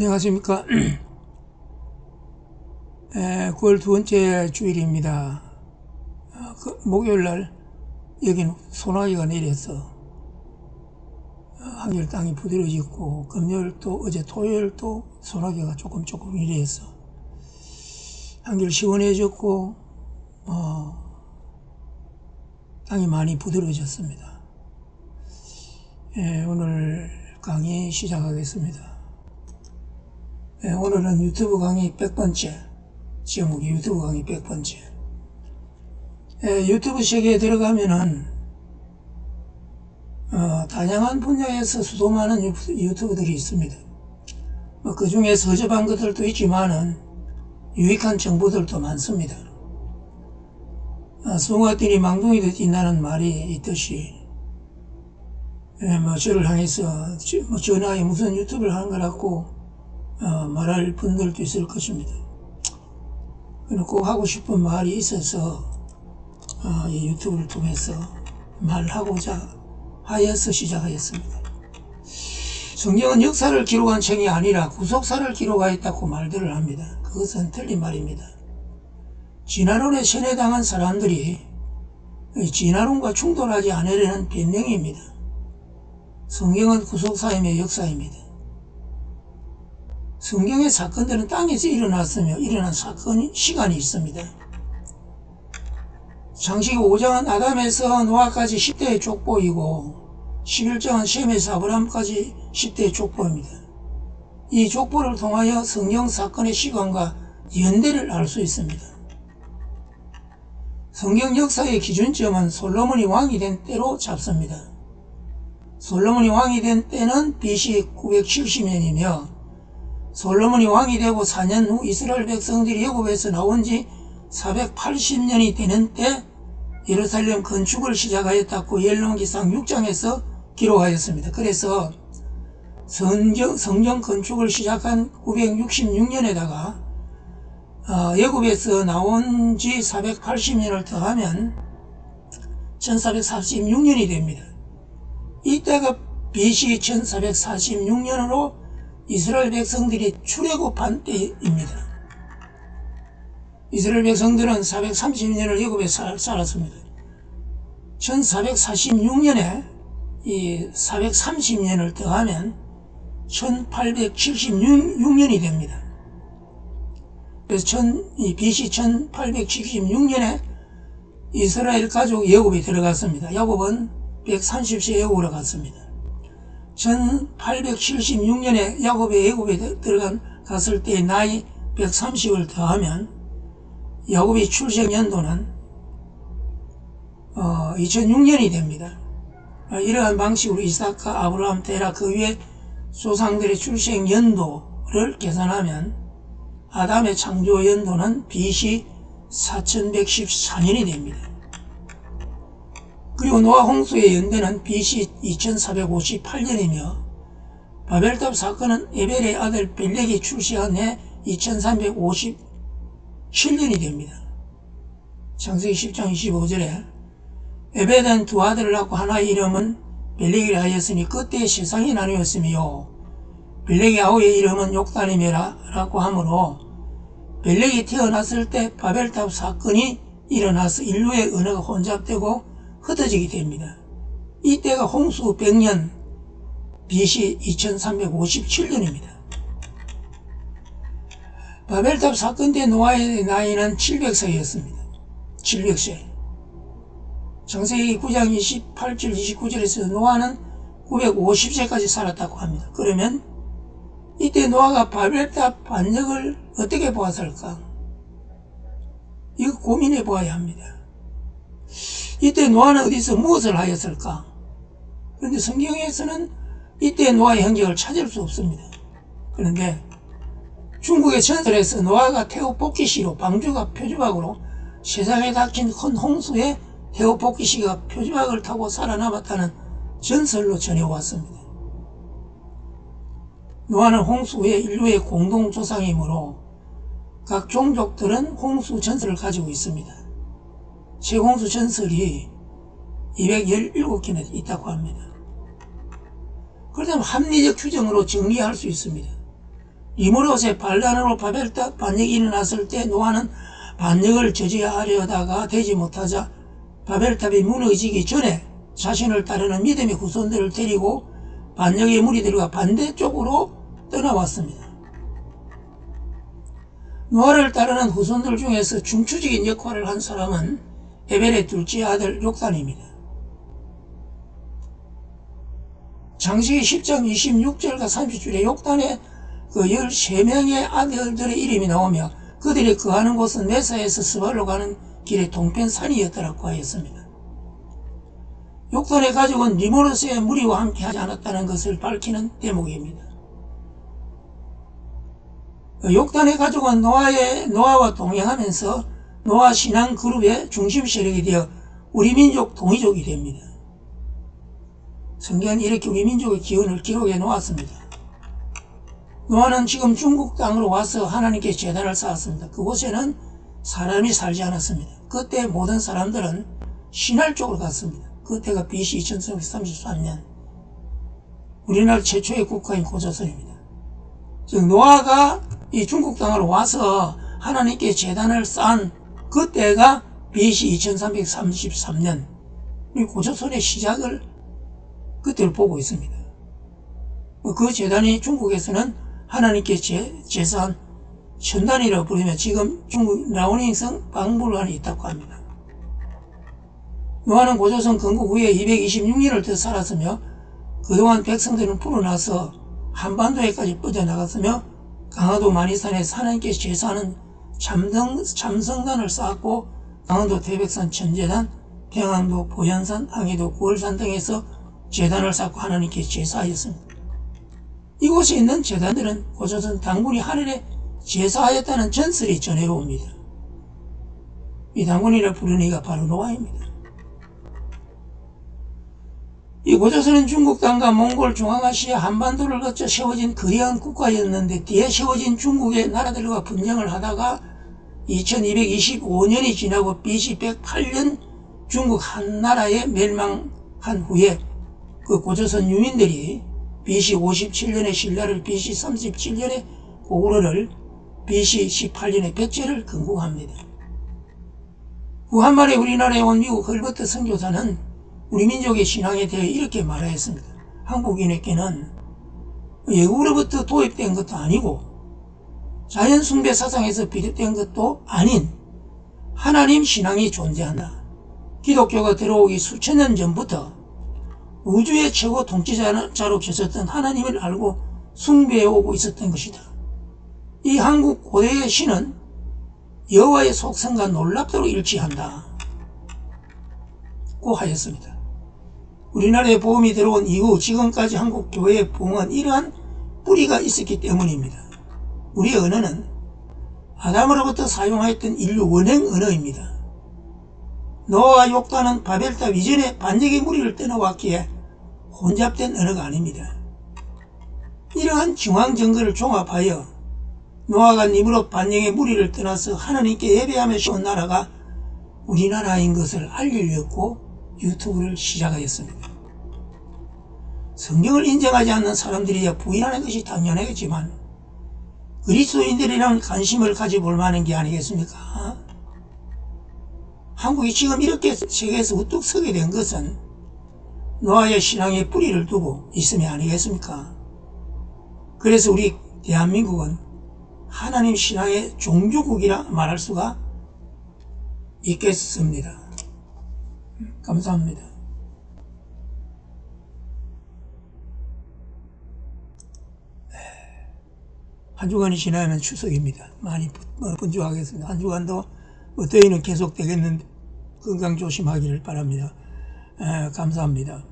안녕하십니까. 9월 두 번째 주일입니다. 목요일날 여기는 소나기가 내려서 한결 땅이 부드러워졌고, 금요일도 어제 토요일도 소나기가 조금 내려서 한결 시원해졌고 땅이 많이 부드러워졌습니다. 오늘 강의 시작하겠습니다. 오늘은 유튜브 강의 100번째, 제목이 유튜브 강의 100번째. 유튜브 세계에 들어가면은 다양한 분야에서 수많은 유튜브들이 있습니다. 그 중에서 허접한 것들도 있지만은 유익한 정보들도 많습니다. 송아 뛰니 망둥이도 뛴다는 말이 있듯이 저를 향해서 전화에 무슨 유튜브를 하는 거라고 말할 분들도 있을 것입니다. 꼭 하고 싶은 말이 있어서 이 유튜브를 통해서 말하고자 하여서 시작하였습니다. 성경은 역사를 기록한 책이 아니라 구속사를 기록하였다고 말들을 합니다. 그것은 틀린 말입니다. 진화론에 세뇌당한 사람들이 진화론과 충돌하지 않으려는 변명입니다. 성경은 구속사임의 역사입니다. 성경의 사건들은 땅에서 일어났으며 일어난 시간이 있습니다. 창세기 5장은 아담에서 노아까지 10대의 족보이고 11장은 셈에서 아브라함까지 10대의 족보입니다. 이 족보를 통하여 성경 사건의 시간과 연대를 알 수 있습니다. 성경 역사의 기준점은 솔로몬이 왕이 된 때로 잡습니다. 솔로몬이 왕이 된 때는 BC 970년이며 솔로몬이 왕이 되고 4년 후 이스라엘 백성들이 애굽에서 나온 지 480년이 되는 때 예루살렘 건축을 시작하였다고 열왕기상 6장에서 기록하였습니다. 그래서 성전 건축을 시작한 966년에다가 애굽에서 나온 지 480년을 더하면 1446년이 됩니다. 이때가 BC 1446년으로 이스라엘 백성들이 출애굽한 때입니다. 이스라엘 백성들은 430년을 애굽에 살았습니다. 1446년에 이 430년을 더하면 1876년이 됩니다. 그래서 BC 1876년에 이스라엘 가족이 애굽에 들어갔습니다. 야곱은 130세 애굽으로 갔습니다. 1876년에 야곱이 애굽에 갔을 때의 나이 130을 더하면 야곱의 출생 연도는 2006년이 됩니다. 이러한 방식으로 이삭과 아브라함, 데라 그 위에 조상들의 출생 연도를 계산하면 아담의 창조 연도는 BC 4114년이 됩니다. 그리고 노아 홍수의 연대는 BC 2458년이며 바벨탑 사건은 에벨의 아들 벨렉이 출시한 해 2357년이 됩니다. 창세기 10장 25절에 에벨은 두 아들을 낳고 하나의 이름은 벨렉이라 하였으니 그때 세상이 나뉘었으며 벨렉의 아우의 이름은 욕단이메라 라고 하므로 벨렉이 태어났을 때 바벨탑 사건이 일어나서 인류의 언어가 혼잡되고 흩어지게 됩니다. 이때가 홍수 100년 BC 2357년입니다. 바벨탑 사건 때 노아의 나이는 700세였습니다. 700세. 창세기 9장 28절 29절에서 노아는 950세까지 살았다고 합니다. 그러면 이때 노아가 바벨탑 반역을 어떻게 보았을까? 이거 고민해 보아야 합니다. 이때 노아는 어디서 무엇을 하였을까? 그런데 성경에서는 이때 노아의 흔적을 찾을 수 없습니다. 그런데 중국의 전설에서 노아가 태우 복귀시로 방주가 표주박으로 세상에 닥친 큰 홍수에 태우 복귀시가 표주박을 타고 살아남았다는 전설로 전해왔습니다. 노아는 홍수 후에 인류의 공동조상이므로 각 종족들은 홍수 전설을 가지고 있습니다. 세홍수 전설이 217개나 있다고 합니다. 그렇다면 합리적 추정으로 정리할 수 있습니다. 니무롯의 반란으로 바벨탑 반역이 일어났을 때 노아는 반역을 저지하려다가 되지 못하자 바벨탑이 무너지기 전에 자신을 따르는 믿음의 후손들을 데리고 반역의 무리들과 반대쪽으로 떠나왔습니다. 노아를 따르는 후손들 중에서 중추적인 역할을 한 사람은 에벨의 둘째 아들 욕단입니다. 창세기 10장 26절과 30절에 욕단의 그 13명의 아들들의 이름이 나오며 그들이 거하는 곳은 메사에서 스발로 가는 길의 동편산이었다고 하였습니다. 욕단의 가족은 니무롯의 무리와 함께 하지 않았다는 것을 밝히는 대목입니다. 욕단의 가족은 노아와 동행하면서 노아 신앙 그룹의 중심 세력이 되어 우리 민족 동이족이 됩니다. 성경은 이렇게 우리 민족의 기원을 기록해 놓았습니다. 노아는 지금 중국 땅으로 와서 하나님께 제단을 쌓았습니다. 그곳에는 사람이 살지 않았습니다. 그때 모든 사람들은 신할 쪽으로 갔습니다. 그때가 BC 2333년 우리나라 최초의 국가인 고조선입니다. 즉 노아가 이 중국 땅으로 와서 하나님께 제단을 쌓은 그때가 BC 2333년 고조선의 시작을 그때를 보고 있습니다. 그 제단이 중국에서는 하나님께 제사한 천단이라고 부르며 지금 중국 라오닝성 박물관에 있다고 합니다. 노아는 고조선 건국 후에 226년을 더 살았으며 그동안 백성들은 풀어나서 한반도에까지 뻗어나갔으며 강화도 만이산에서 하나님께 제사하는 참성단을 쌓았고 강원도 태백산 천제단, 평안도 보현산, 항해도 구월산 등에서 제단을 쌓고 하나님께 제사하였습니다. 이곳에 있는 제단들은 고조선 당군이 하늘에 제사하였다는 전설이 전해옵니다. 이 당군이라 부르는 이가 바로 노아입니다. 이 고조선은 중국 땅과 몽골, 중앙아시아, 한반도를 거쳐 세워진 거대한 국가였는데 뒤에 세워진 중국의 나라들과 분쟁을 하다가 2225년이 지나고 BC 108년 중국 한 나라에 멸망한 후에 그 고조선 유민들이 BC 57년에 신라를, BC 37년에 고구려를, BC 18년에 백제를 건국합니다. 후한말에 우리나라에 온 미국 헐버트 선교사는 우리 민족의 신앙에 대해 이렇게 말하였습니다. 한국인에게는 외국으로부터 도입된 것도 아니고 자연 숭배 사상에서 비롯된 것도 아닌 하나님 신앙이 존재한다. 기독교가 들어오기 수천 년 전부터 우주의 최고 통치자로 계셨던 하나님을 알고 숭배해오고 있었던 것이다. 이 한국 고대의 신은 여호와의 속성과 놀랍도록 일치한다 고 하였습니다. 우리나라에 복음이 들어온 이후 지금까지 한국 교회의 부흥은 이러한 뿌리가 있었기 때문입니다. 우리의 언어는 아담으로부터 사용하였던 인류 원행 언어입니다. 노아와 욕단은 바벨탑 이전에 반역의 무리를 떠나왔기에 혼잡된 언어가 아닙니다. 이러한 중앙 증거를 종합하여 노아가 니므롯 반역의 무리를 떠나서 하나님께 예배하며 세운 나라가 우리나라인 것을 알리려고 유튜브를 시작하였습니다. 성경을 인정하지 않는 사람들이야 부인하는 것이 당연하겠지만 그리스도인들이란 관심을 가져볼 만한 게 아니겠습니까? 한국이 지금 이렇게 세계에서 우뚝 서게 된 것은 노아의 신앙에 뿌리를 두고 있음이 아니겠습니까? 그래서 우리 대한민국은 하나님 신앙의 종주국이라 말할 수가 있겠습니다. 감사합니다. 한 주간이 지나면 추석입니다. 많이 분주하겠습니다. 한 주간도 더위는 계속 되겠는데 건강 조심하기를 바랍니다. 감사합니다.